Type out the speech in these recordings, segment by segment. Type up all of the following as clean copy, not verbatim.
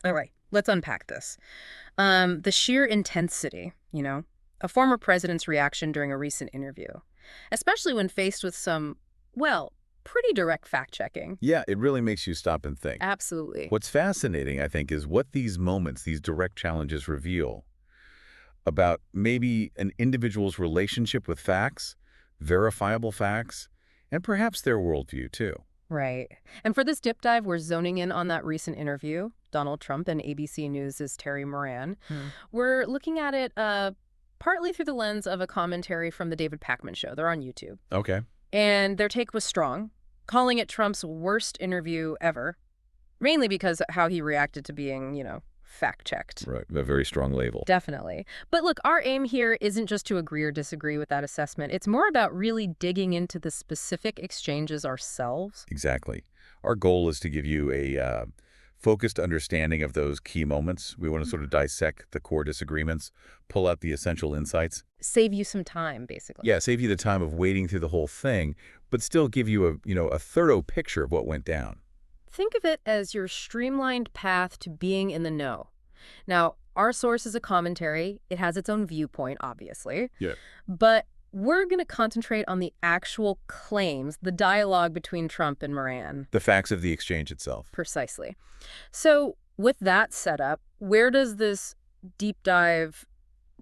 All right, let's unpack this. The sheer intensity, a former president's reaction during a recent interview, especially when faced with some, well, pretty direct fact-checking. Yeah, it really makes you stop and think. Absolutely. What's fascinating, I think, is what these moments, these direct challenges reveal about maybe an individual's relationship with facts, verifiable facts, and perhaps their worldview, too. Right. And for this dip dive, we're zoning in on that recent interview, Donald Trump and ABC News' Terry Moran. We're looking at it partly through the lens of a commentary from the David Pakman Show. They're on YouTube. Okay. And their take was strong, calling it Trump's worst interview ever, mainly because of how he reacted to being, fact-checked. Right, a very strong label. Definitely. But look, our aim here isn't just to agree or disagree with that assessment. It's more about really digging into the specific exchanges ourselves. Exactly. Our goal is to give you a focused understanding of those key moments. We want to sort of dissect the core disagreements, pull out the essential insights. Save you some time, basically. Yeah, save you the time of wading through the whole thing, but still give you a thorough picture of what went down. Think of it as your streamlined path to being in the know. Now, our source is a commentary. It has its own viewpoint, obviously. Yeah. But we're going to concentrate on the actual claims, the dialogue between Trump and Moran. The facts of the exchange itself. Precisely. So with that set up, where does this deep dive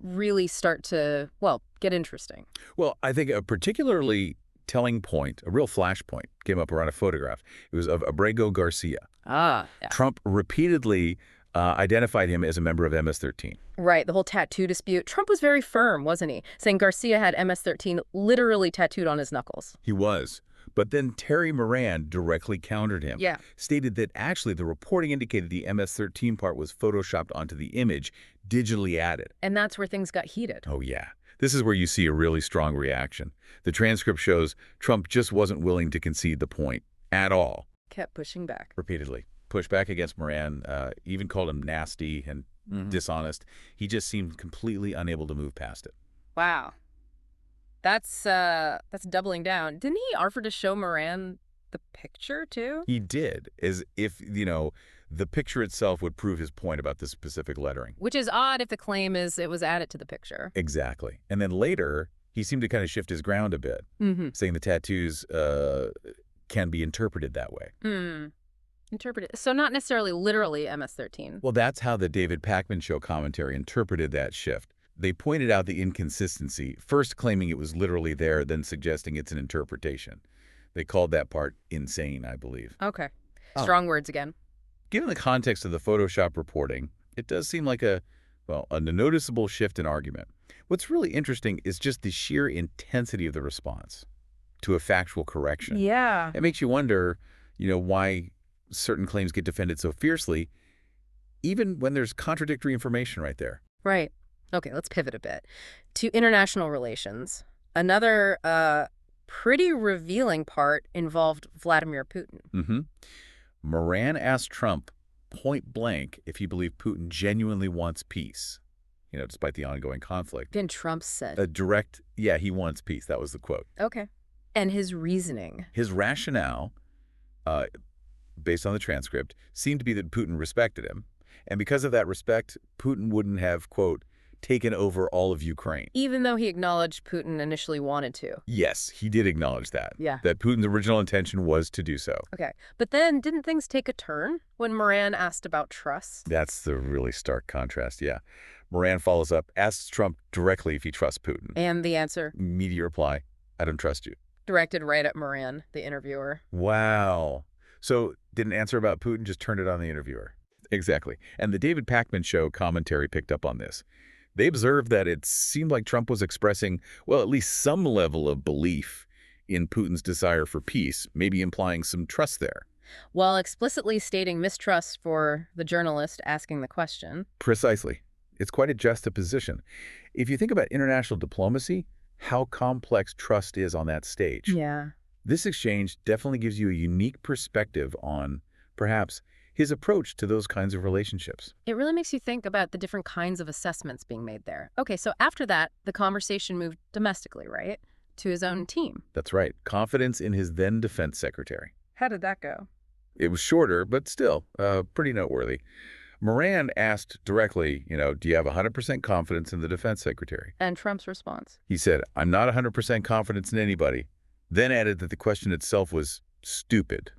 really start to, well, get interesting? Well, I think a particularly telling point, a real flashpoint, came up around a photograph. It was of Abrego Garcia. Yeah. Trump repeatedly identified him as a member of MS-13. Right, the whole tattoo dispute. Trump was very firm, wasn't he? Saying Garcia had MS-13 literally tattooed on his knuckles. He was. But then Terry Moran directly countered him. Yeah. Stated that actually the reporting indicated the MS-13 part was photoshopped onto the image, digitally added. And that's where things got heated. Oh, yeah. This is where you see a really strong reaction. The transcript shows Trump just wasn't willing to concede the point at all. Kept pushing back. Repeatedly. Pushed back against Moran, even called him nasty and dishonest. He just seemed completely unable to move past it. Wow. That's doubling down. Didn't he offer to show Moran the picture, too? He did, as if, the picture itself would prove his point about this specific lettering. Which is odd if the claim is it was added to the picture. Exactly. And then later, he seemed to kind of shift his ground a bit, saying the tattoos can be interpreted that way. Interpreted. So not necessarily literally MS-13. Well, that's how the David Pakman Show commentary interpreted that shift. They pointed out the inconsistency, first claiming it was literally there, then suggesting it's an interpretation. They called that part insane, I believe. Okay. Strong words again. Given the context of the Photoshop reporting, it does seem like a noticeable shift in argument. What's really interesting is just the sheer intensity of the response to a factual correction. Yeah. It makes you wonder, why certain claims get defended so fiercely, even when there's contradictory information right there. Right. Okay, let's pivot a bit to international relations. Another pretty revealing part involved Vladimir Putin. Moran asked Trump point blank if he believed Putin genuinely wants peace, despite the ongoing conflict. And Trump said, A direct, yeah, he wants peace. That was the quote. okay. And his reasoning. His rationale, based on the transcript, seemed to be that Putin respected him. And because of that respect, Putin wouldn't have, quote, taken over all of Ukraine. Even though he acknowledged Putin initially wanted to. Yes, he did acknowledge that. Yeah. That Putin's original intention was to do so. Okay. But then didn't things take a turn when Moran asked about trust? That's the really stark contrast, yeah. Moran follows up, asks Trump directly if he trusts Putin. And the answer? Immediate reply, I don't trust you. Directed right at Moran, the interviewer. Wow. So didn't answer about Putin, just turned it on the interviewer. Exactly. And the David Pakman Show commentary picked up on this. They observed that it seemed like Trump was expressing, well, at least some level of belief in Putin's desire for peace, maybe implying some trust there. While explicitly stating mistrust for the journalist asking the question. Precisely. It's quite a juxtaposition. If you think about international diplomacy, how complex trust is on that stage. Yeah. This exchange definitely gives you a unique perspective on, perhaps, his approach to those kinds of relationships. It really makes you think about the different kinds of assessments being made there. Okay, so after that, the conversation moved domestically, right? To his own team. That's right. Confidence in his then defense secretary. How did that go? It was shorter, but still pretty noteworthy. Moran asked directly, do you have 100% confidence in the defense secretary? And Trump's response? He said, I'm not 100% confident in anybody, then added that the question itself was stupid.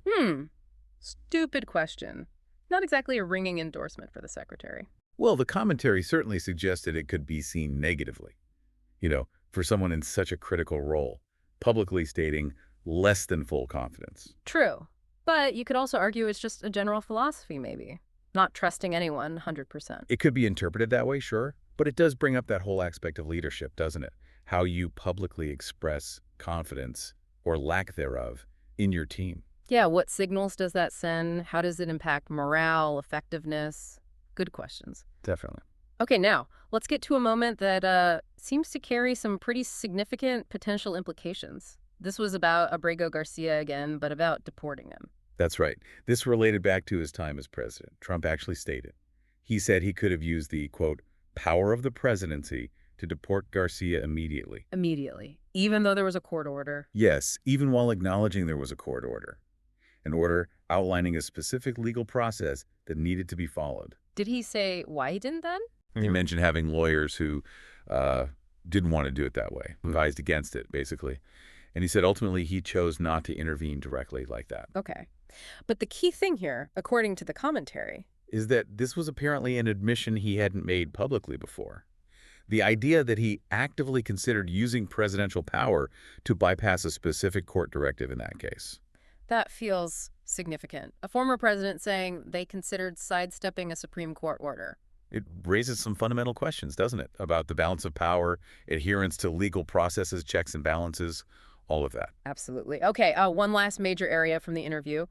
Stupid question. Not exactly a ringing endorsement for the secretary. Well, the commentary certainly suggested it could be seen negatively, for someone in such a critical role, publicly stating less than full confidence. True. But you could also argue it's just a general philosophy, maybe. Not trusting anyone 100%. It could be interpreted that way, sure, but it does bring up that whole aspect of leadership, doesn't it? How you publicly express confidence or lack thereof in your team. Yeah, what signals does that send? How does it impact morale, effectiveness? Good questions. Definitely. Okay, now, let's get to a moment that seems to carry some pretty significant potential implications. This was about Abrego Garcia again, but about deporting him. That's right. This related back to his time as president. Trump actually stated. He said he could have used the, quote, power of the presidency to deport Garcia immediately. Immediately. Even though there was a court order. Yes, even while acknowledging there was a court order. An order outlining a specific legal process that needed to be followed. Did he say why he didn't then? He mentioned having lawyers who didn't want to do it that way, advised against it, basically. And he said ultimately he chose not to intervene directly like that. Okay. But the key thing here, according to the commentary, is that this was apparently an admission he hadn't made publicly before. The idea that he actively considered using presidential power to bypass a specific court directive in that case. that feels significant. A former president saying they considered sidestepping a Supreme Court order. It raises some fundamental questions, doesn't it, about the balance of power, adherence to legal processes, checks and balances, all of that. Absolutely. Okay, one last major area from the interview.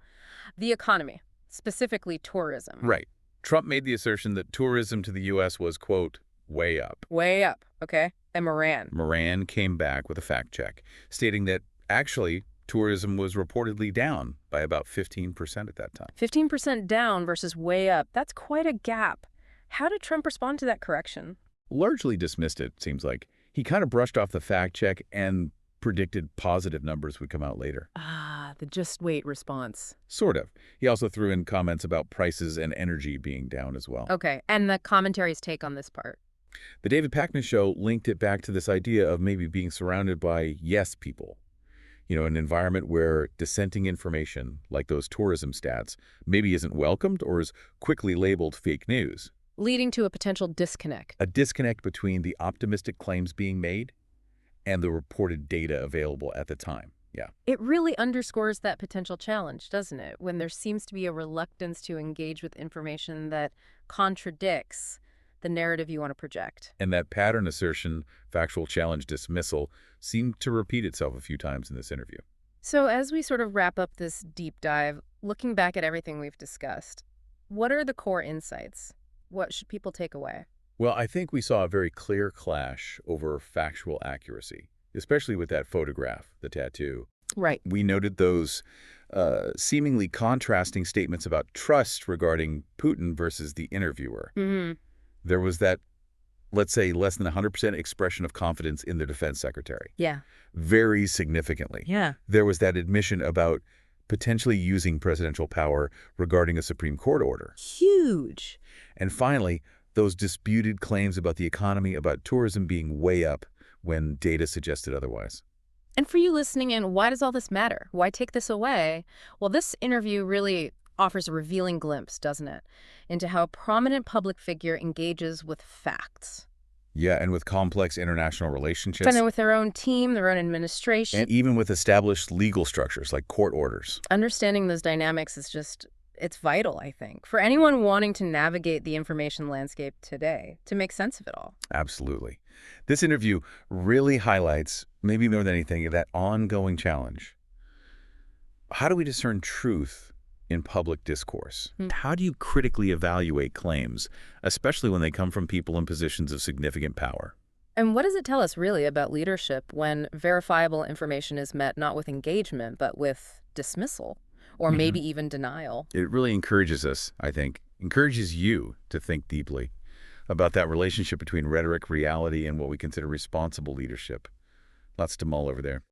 The economy, specifically tourism. Right. Trump made the assertion that tourism to the U.S. was, quote, way up. Way up, okay? And Moran came back with a fact check, stating that actually tourism was reportedly down by about 15% at that time. 15% down versus way up. That's quite a gap. How did Trump respond to that correction? Largely dismissed it, seems like. He kind of brushed off the fact check and predicted positive numbers would come out later. Ah, the just wait response. Sort of. He also threw in comments about prices and energy being down as well. Okay, and the commentary's take on this part. The David Pakman Show linked it back to this idea of maybe being surrounded by yes people. You know, an environment where dissenting information, like those tourism stats, maybe isn't welcomed or is quickly labeled fake news. Leading to a potential disconnect. A disconnect between the optimistic claims being made and the reported data available at the time. Yeah. It really underscores that potential challenge, doesn't it? When there seems to be a reluctance to engage with information that contradicts the narrative you want to project. And that pattern assertion, factual challenge dismissal, seemed to repeat itself a few times in this interview. So as we sort of wrap up this deep dive, looking back at everything we've discussed, what are the core insights? What should people take away? Well, I think we saw a very clear clash over factual accuracy, especially with that photograph, the tattoo. Right. We noted those seemingly contrasting statements about trust regarding Putin versus the interviewer. Mm-hmm. There was that, let's say, less than 100% expression of confidence in the defense secretary. Yeah. Very significantly. Yeah. There was that admission about potentially using presidential power regarding a Supreme Court order. Huge. And finally, those disputed claims about the economy, about tourism being way up when data suggested otherwise. And for you listening in, why does all this matter? Why take this away? Well, this interview really offers a revealing glimpse, doesn't it, into how a prominent public figure engages with facts. Yeah, and with complex international relationships. And with their own team, their own administration. And even with established legal structures like court orders. Understanding those dynamics is just, it's vital, I think, for anyone wanting to navigate the information landscape today, to make sense of it all. Absolutely. This interview really highlights, maybe more than anything, that ongoing challenge. How do we discern truth in public discourse? How do you critically evaluate claims, especially when they come from people in positions of significant power? And what does it tell us really about leadership when verifiable information is met not with engagement, but with dismissal, or maybe even denial? It really encourages us, I think, encourages you to think deeply about that relationship between rhetoric, reality, and what we consider responsible leadership. Lots to mull over there.